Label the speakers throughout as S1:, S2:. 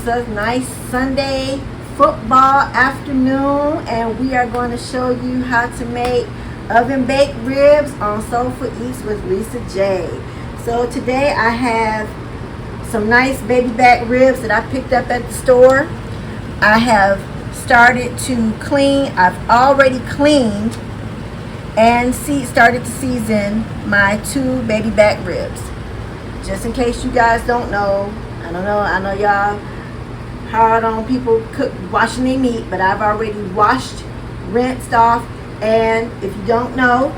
S1: It's a nice Sunday football afternoon, and we are going to show you how to make oven baked ribs on Soulful Eats with Lisa J. So today I have some nice baby back ribs that I picked up at the store. I have started to clean. I've already cleaned and started to season my 2 baby back ribs. Just in case you guys don't know, I know y'all hard on people washing their meat, but I've already washed, rinsed off, and if you don't know,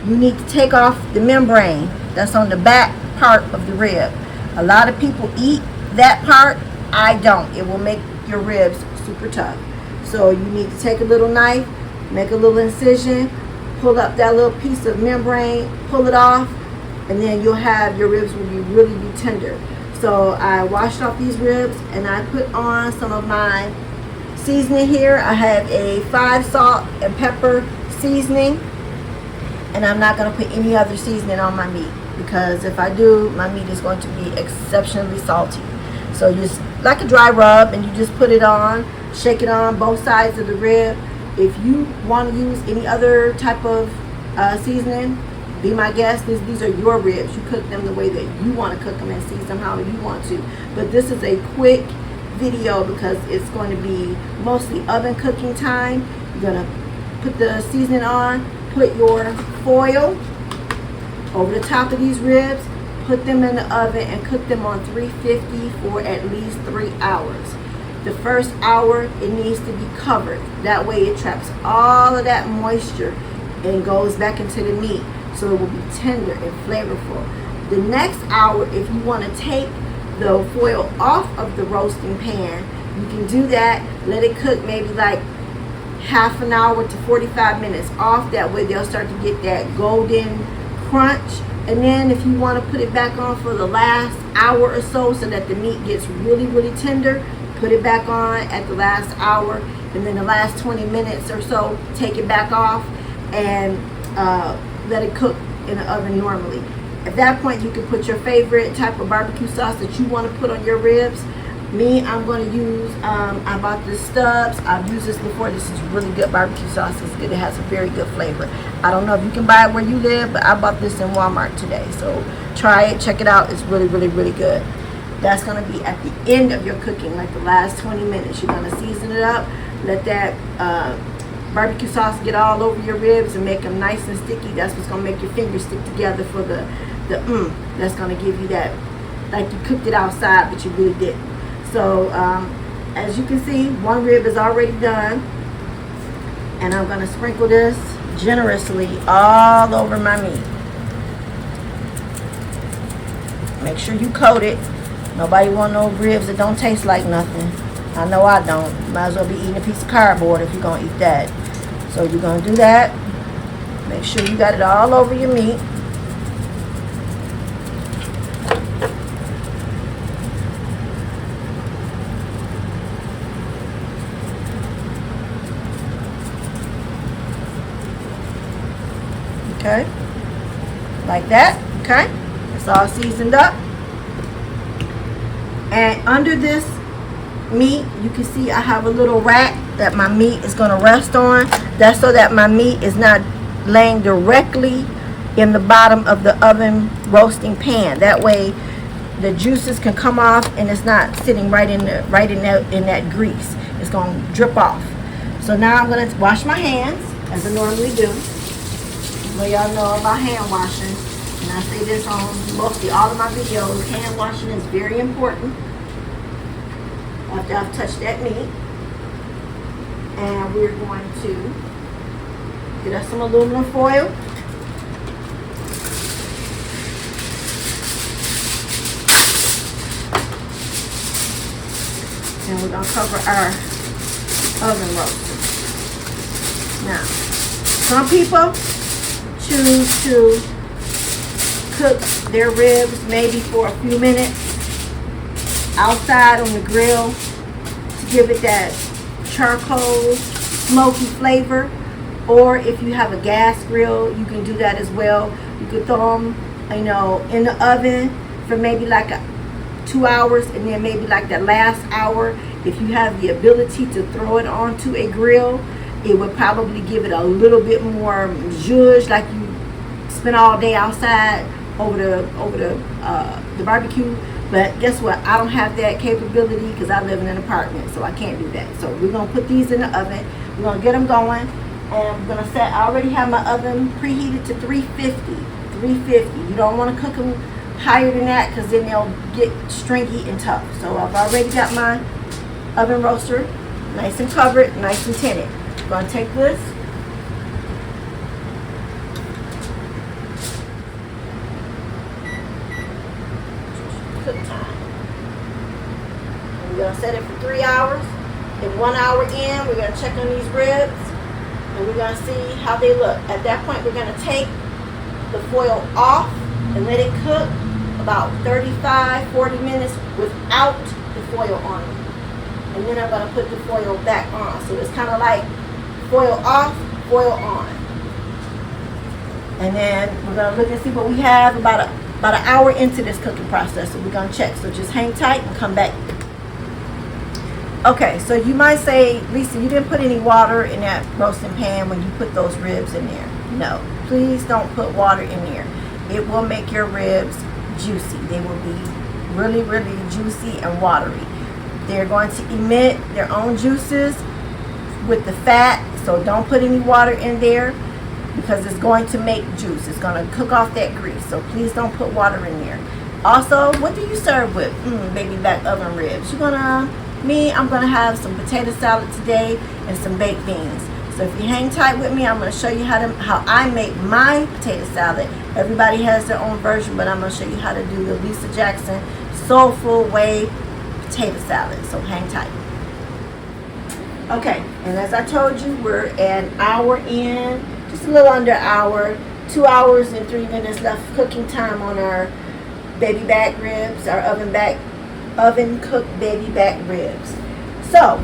S1: you need to take off the membrane that's on the back part of the rib. A lot of people eat that part. I don't. It will make your ribs super tough. So you need to take a little knife, make a little incision, pull up that little piece of membrane, pull it off, and then you'll have your ribs will really be tender. So I washed off these ribs and I put on some of my seasoning here. I have a 5 salt and pepper seasoning, and I'm not going to put any other seasoning on my meat, because if I do, my meat is going to be exceptionally salty. So just like a dry rub, and you just put it on, shake it on both sides of the rib. If you want to use any other type of seasoning, be my guest. These are your ribs. You cook them the way that you want to cook them and season them how you want to. But this is a quick video because it's going to be mostly oven cooking time. You're going to put the seasoning on, put your foil over the top of these ribs, put them in the oven and cook them on 350 for at least 3 hours. The first hour, it needs to be covered. That way it traps all of that moisture and goes back into the meat, so it will be tender and flavorful. The next hour, if you want to take the foil off of the roasting pan, you can do that. Let it cook maybe like half an hour to 45 minutes off. That way they'll start to get that golden crunch. And then if you want to put it back on for the last hour or so that the meat gets really tender, put it back on at the last hour, and then the last 20 minutes or so, take it back off and let it cook in the oven normally. At that point, you can put your favorite type of barbecue sauce that you want to put on your ribs. Me, I'm going to use, I bought this Stubbs. I've used this before. This is really good barbecue sauce. It's good. It has a very good flavor. I don't know if you can buy it where you live, but I bought this in Walmart today. So try it, check it out. It's really good. That's going to be at the end of your cooking, like the last 20 minutes. You're going to season it up, let that barbecue sauce get all over your ribs and make them nice and sticky. That's what's going to make your fingers stick together for the that's going to give you that, like you cooked it outside, but you really didn't. So as you can see, one rib is already done, and I'm going to sprinkle this generously all over my meat. Make sure you coat it. Nobody want no ribs that don't taste like nothing. I know I don't. You might as well be eating a piece of cardboard if you're going to eat that. So you're going to do that. Make sure you got it all over your meat. Okay, like that. Okay, it's all seasoned up. And under this meat, you can see I have a little rack that my meat is going to rest on. That's so that my meat is not laying directly in the bottom of the oven roasting pan. That way the juices can come off and it's not sitting right in that grease. It's going to drip off. So now I'm going to wash my hands as I normally do. Well, y'all know about hand washing, and I say this on mostly all of my videos. Hand washing is very important after I've touched that meat. And we're going to get us some aluminum foil. And we're going to cover our oven roaster. Now, some people choose to cook their ribs maybe for a few minutes outside on the grill to give it that charcoal smoky flavor. Or if you have a gas grill, you can do that as well. You could throw them, in the oven for maybe like 2 hours, and then maybe like that last hour, if you have the ability to throw it onto a grill, it would probably give it a little bit more zhuzh, like you spent all day outside over the barbecue. But guess what? I don't have that capability because I live in an apartment, so I can't do that. So we're gonna put these in the oven. We're gonna get them going, and I'm gonna set. I already have my oven preheated to 350. 350. You don't want to cook them higher than that because then they'll get stringy and tough. So I've already got my oven roaster nice and covered, nice and tinted. I'm gonna take this. Cook time. And we're gonna set it for 3 hours. In 1 hour in, we're gonna check on these ribs and we're gonna see how they look. At that point, we're gonna take the foil off and let it cook about 35-40 minutes without the foil on it. And then I'm gonna put the foil back on. So it's kind of like foil off, foil on. And then we're gonna look and see what we have about an hour into this cooking process. So we're gonna check. So just hang tight and come back. Okay, so you might say, Lisa, you didn't put any water in that roasting pan when you put those ribs in there. No, please don't put water in there. It will make your ribs juicy. They will be really, really juicy and watery. They're going to emit their own juices with the fat, so don't put any water in there because it's going to make juice. It's going to cook off that grease, so please don't put water in there. Also, what do you serve with baby back oven ribs? I'm gonna have some potato salad today and some baked beans. So if you hang tight with me, I'm gonna show you how I make my potato salad. Everybody has their own version, but I'm gonna show you how to do the Lisa Jackson Soulful Way potato salad. So hang tight. Okay, and as I told you, we're an hour in, just a little under an hour, 2 hours and 3 minutes left cooking time on our baby back ribs, our oven cooked baby back ribs. So,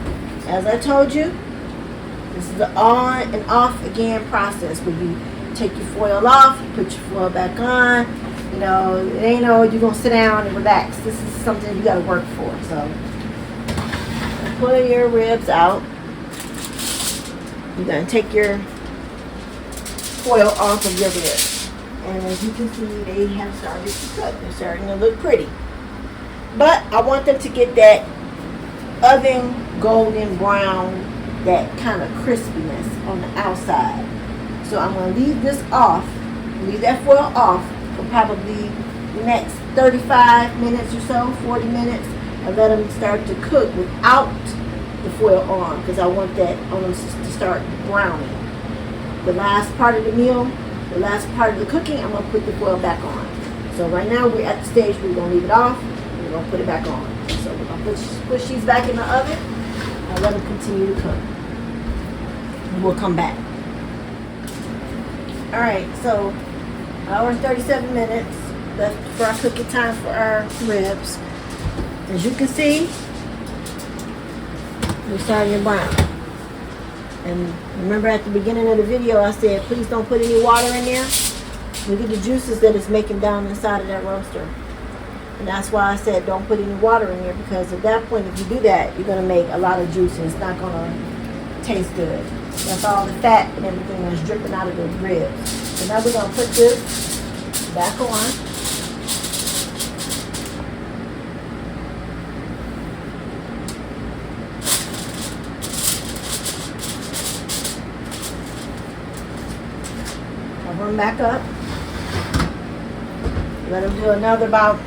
S1: as I told you, this is the on and off again process where you take your foil off, you put your foil back on. You know, it ain't no you're gonna sit down and relax. This is something you gotta work for. So, pull your ribs out. You're gonna take your foil off of your ribs, and as you can see, they have started to cook. They're starting to look pretty. But I want them to get that oven golden brown, that kind of crispiness on the outside. So I'm going to leave this off, leave that foil off for probably the next 35 minutes or so, 40 minutes, and let them start to cook without the foil on because I want them to start browning. The last part of the meal, the last part of the cooking, I'm going to put the foil back on. So right now we're at the stage where we're going to leave it off. We're going to put it back on. So we're going to push these back in the oven and let them continue to cook. And we'll come back. Alright, so hour and 37 minutes left for our cooking time for our ribs. As you can see, they're starting to brown. And remember at the beginning of the video I said please don't put any water in there. Look at the juices that it's making down inside of that roaster. And that's why I said don't put any water in there, because at that point if you do that, you're going to make a lot of juice and it's not going to taste good. That's all the fat and everything that's dripping out of the ribs. So now we're going to put this back on. Cover them back up. Let them do another about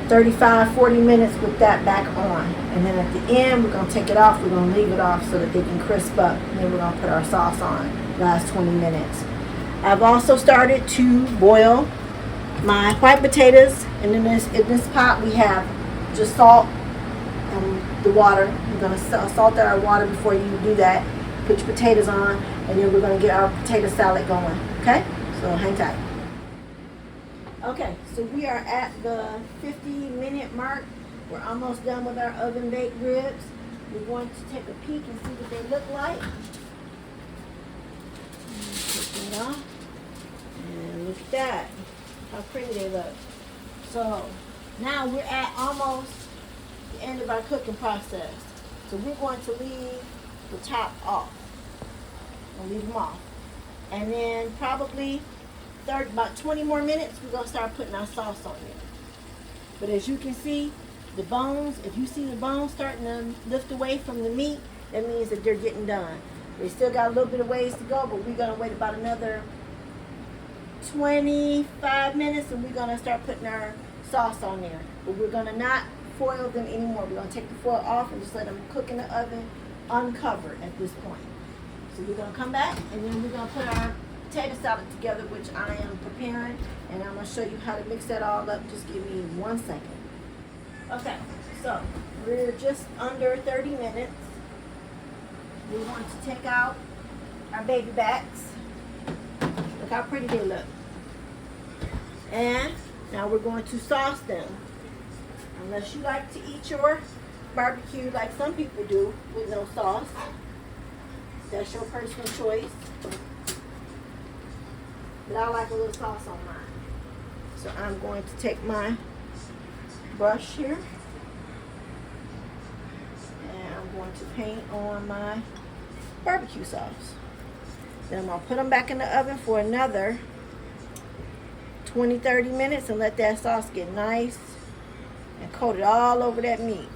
S1: 35-40 minutes with that back on, and then at the end we're going to take it off. We're going to leave it off so that they can crisp up, and then we're going to put our sauce on last 20 minutes. I've also started to boil my white potatoes, and in this pot we have just salt and the water. We're going to salt our water before you do that. Put your potatoes on, and then we're going to get our potato salad going. Okay, so hang tight. Okay, so we are at the 50-minute mark. We're almost done with our oven baked ribs. We're going to take a peek and see what they look like. Take that off. And look at that. How pretty they look. So, Now we're at almost the end of our cooking process. So we're going to leave the top off. We'll leave them off. And then probably about 20 more minutes, we're going to start putting our sauce on there. But as you can see, the bones, if you see the bones starting to lift away from the meat, that means that they're getting done. They still got a little bit of ways to go, but we're going to wait about another 25 minutes and we're going to start putting our sauce on there. But we're going to not foil them anymore. We're going to take the foil off and just let them cook in the oven uncovered at this point. So we're going to come back and then we're going to put our potato salad together, which I am preparing, and I'm going to show you how to mix that all up. Just give me 1 second. Okay, so we're just under 30 minutes. We want to take out our baby backs. Look how pretty they look. And now we're going to sauce them. Unless you like to eat your barbecue like some people do with no sauce, that's your personal choice. But I like a little sauce on mine. So I'm going to take my brush here and I'm going to paint on my barbecue sauce. Then I'm going to put them back in the oven for another 20-30 minutes and let that sauce get nice and coat it all over that meat.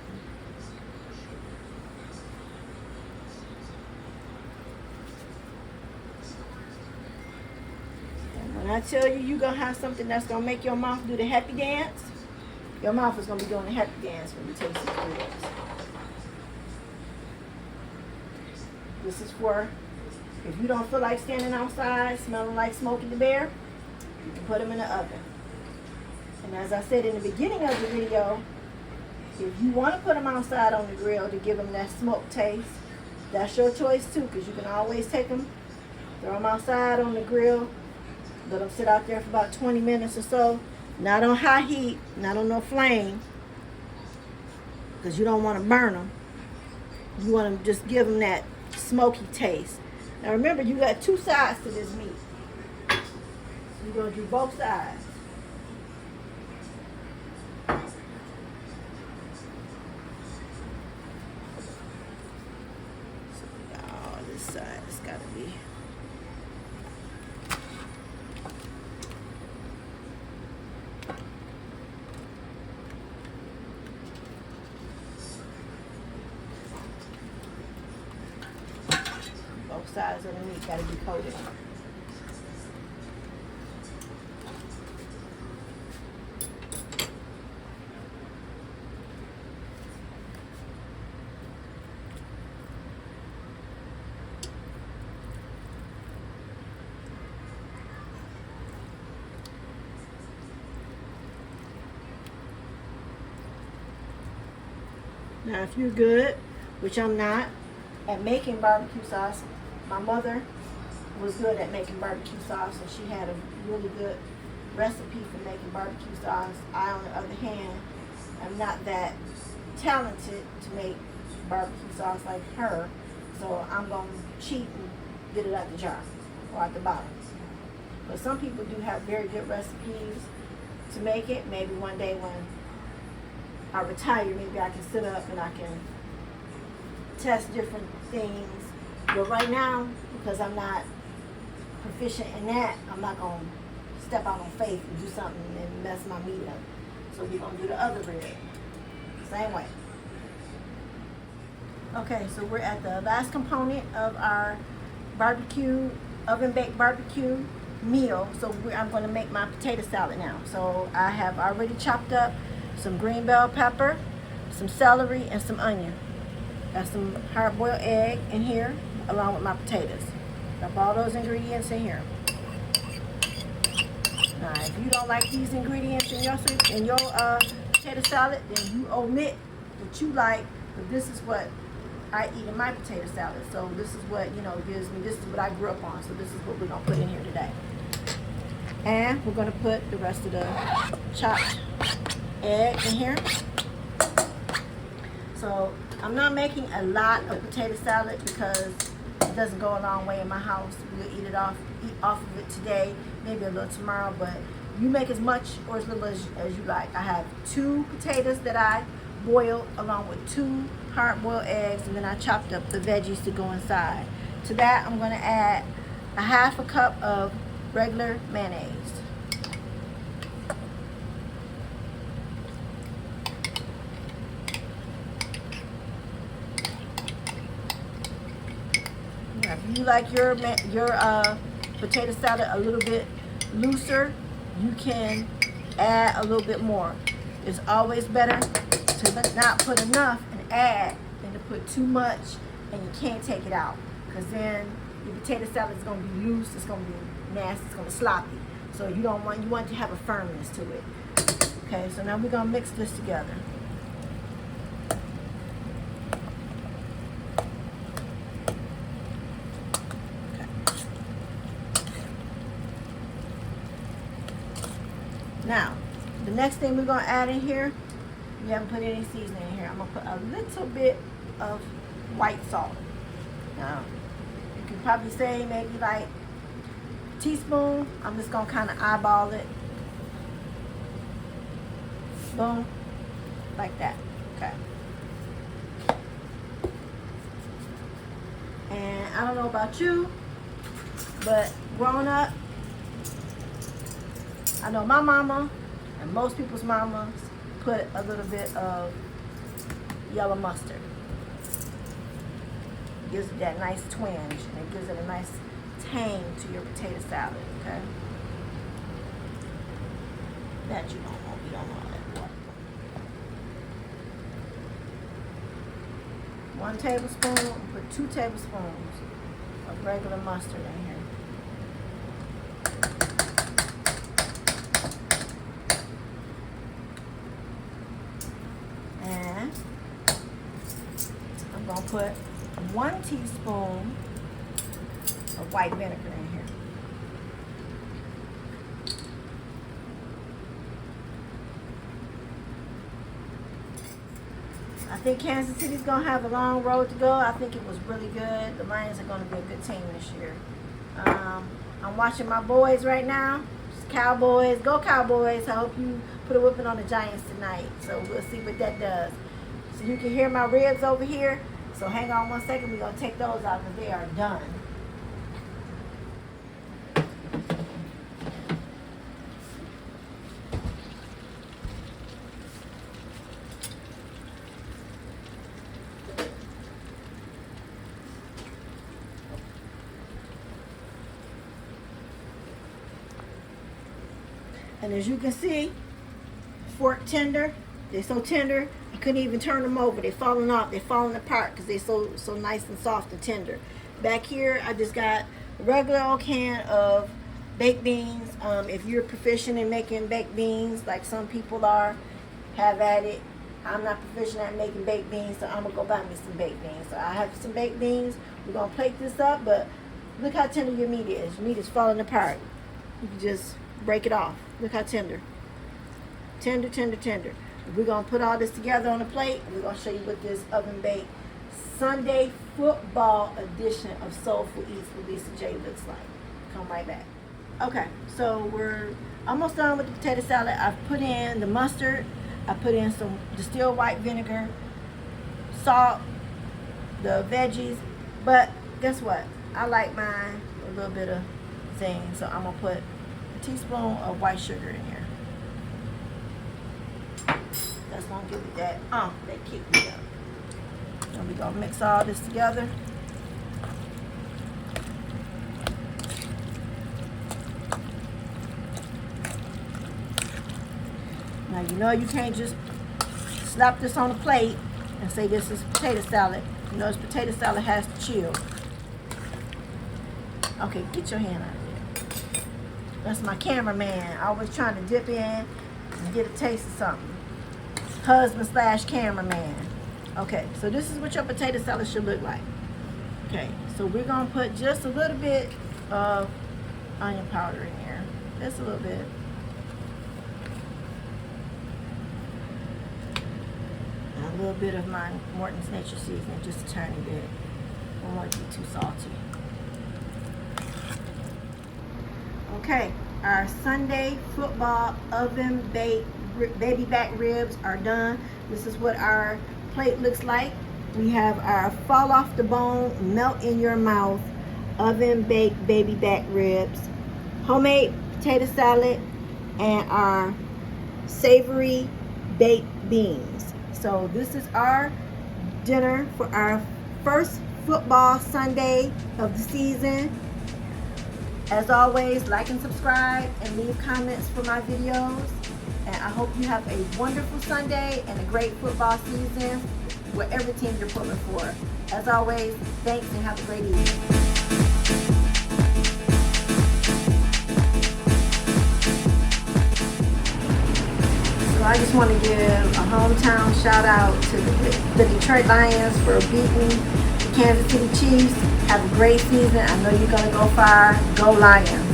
S1: And when I tell you you're going to have something that's going to make your mouth do the happy dance, your mouth is going to be doing the happy dance when you taste these ribs. This is for if you don't feel like standing outside smelling like Smokey the Bear, you can put them in the oven. And as I said in the beginning of the video, if you want to put them outside on the grill to give them that smoke taste, that's your choice too, because you can always take them, throw them outside on the grill, let them sit out there for about 20 minutes or so, not on high heat, not on no flame, because you don't want to burn them. You want to just give them that smoky taste. Now remember, you got two sides to this meat. So you're going to do both sides. Side, it's got to be. Both sides of the meat got to be coated. Now, if you're good, which I'm not, at making barbecue sauce, my mother was good at making barbecue sauce, and she had a really good recipe for making barbecue sauce. I, on the other hand, am not that talented to make barbecue sauce like her, so I'm going to cheat and get it out the jar or at the bottom. But some people do have very good recipes to make it. Maybe one day when I retire, maybe I can sit up and I can test different things. But right now, because I'm not proficient in that, I'm not going to step out on faith and do something and mess my meat up. So we're going to do the other rib. Same way. Okay, so we're at the last component of our barbecue, oven-baked barbecue meal. So I'm going to make my potato salad now. So I have already chopped up some green bell pepper, some celery, and some onion. Got some hard-boiled egg in here, along with my potatoes. Got all those ingredients in here. Now, if you don't like these ingredients in your potato salad, then you omit what you like. But this is what I eat in my potato salad. So this is what, gives me, this is what I grew up on. So this is what we're going to put in here today. And we're going to put the rest of the chopped egg in here. So I'm not making a lot of potato salad because it doesn't go a long way in my house. We'll eat off of it today, maybe a little tomorrow, but you make as much or as little as you like. I have 2 potatoes that I boiled along with 2 hard-boiled eggs, and then I chopped up the veggies to go inside. To that, I'm going to add a 1/2 cup of regular mayonnaise. Now, if you like your potato salad a little bit looser, you can add a little bit more. It's always better to not put enough and add than to put too much and you can't take it out, because then your potato salad is going to be loose, it's going to be nasty, it's going to be sloppy. So you want to have a firmness to it. Okay, so now we're going to mix this together. Now, the next thing we're going to add in here, we haven't put any seasoning in here. I'm going to put a little bit of white salt. Now, you can probably say maybe like a teaspoon. I'm just going to kind of eyeball it. Boom. Like that. Okay. And I don't know about you, but growing up, I know my mama and most people's mamas put a little bit of yellow mustard. It gives it that nice twinge, and it gives it a nice tang to your potato salad, okay? That you don't want. You don't want that water. 1 tablespoon, put 2 tablespoons of regular mustard in here. And I'm going to put 1 teaspoon of white vinegar in here. I think Kansas City's going to have a long road to go. I think it was really good. The Lions are going to be a good team this year. I'm watching my boys right now. It's Cowboys. Go Cowboys. I hope you put a whipping on the Giants tonight. So we'll see what that does. So you can hear my ribs over here. So hang on 1 second. We're going to take those out because they are done. And as you can see, fork tender. They're so tender, I couldn't even turn them over. They're falling off. They're falling apart because they're so nice and soft and tender. Back here, I just got a regular old can of baked beans. If you're proficient in making baked beans, like some people are, have at it. I'm not proficient at making baked beans, so I'm going to go buy me some baked beans. So I have some baked beans. We're going to plate this up, but look how tender your meat is. Your meat is falling apart. You can just break it off. Look how tender. Tender, tender, tender. We're going to put all this together on a plate. We're going to show you what this oven baked Sunday football edition of Soulful Eats with Lisa J looks like. Come right back. Okay, so we're almost done with the potato salad. I've put in the mustard. I put in some distilled white vinegar, salt, the veggies. But guess what? I like mine a little bit of zing. So I'm going to put a teaspoon of white sugar in here. That's going to give it that, that kick me up. And we're going to mix all this together. Now, you know you can't just slap this on a plate and say this is potato salad. You know, this potato salad has to chill. Okay, get your hand out of there. That's my cameraman. Always trying to dip in and get a taste of something. Husband / cameraman. Okay, so this is what your potato salad should look like. Okay, so we're going to put just a little bit of onion powder in here. Just a little bit. And a little bit of my Morton's Nature Seasoning, just a tiny bit. I don't want it to be too salty. Okay, Our Sunday football oven baked baby back ribs are done. This is what our plate looks like. We have our fall off the bone, melt in your mouth, oven baked baby back ribs, homemade potato salad, and our savory baked beans. So this is our dinner for our first football Sunday of the season. As always, like and subscribe and leave comments for my videos. And I hope you have a wonderful Sunday and a great football season, whatever team you're pulling for. As always, thanks and have a great evening. So I just want to give a hometown shout out to the Detroit Lions for beating the Kansas City Chiefs. Have a great season. I know you're going to go far. Go Lions.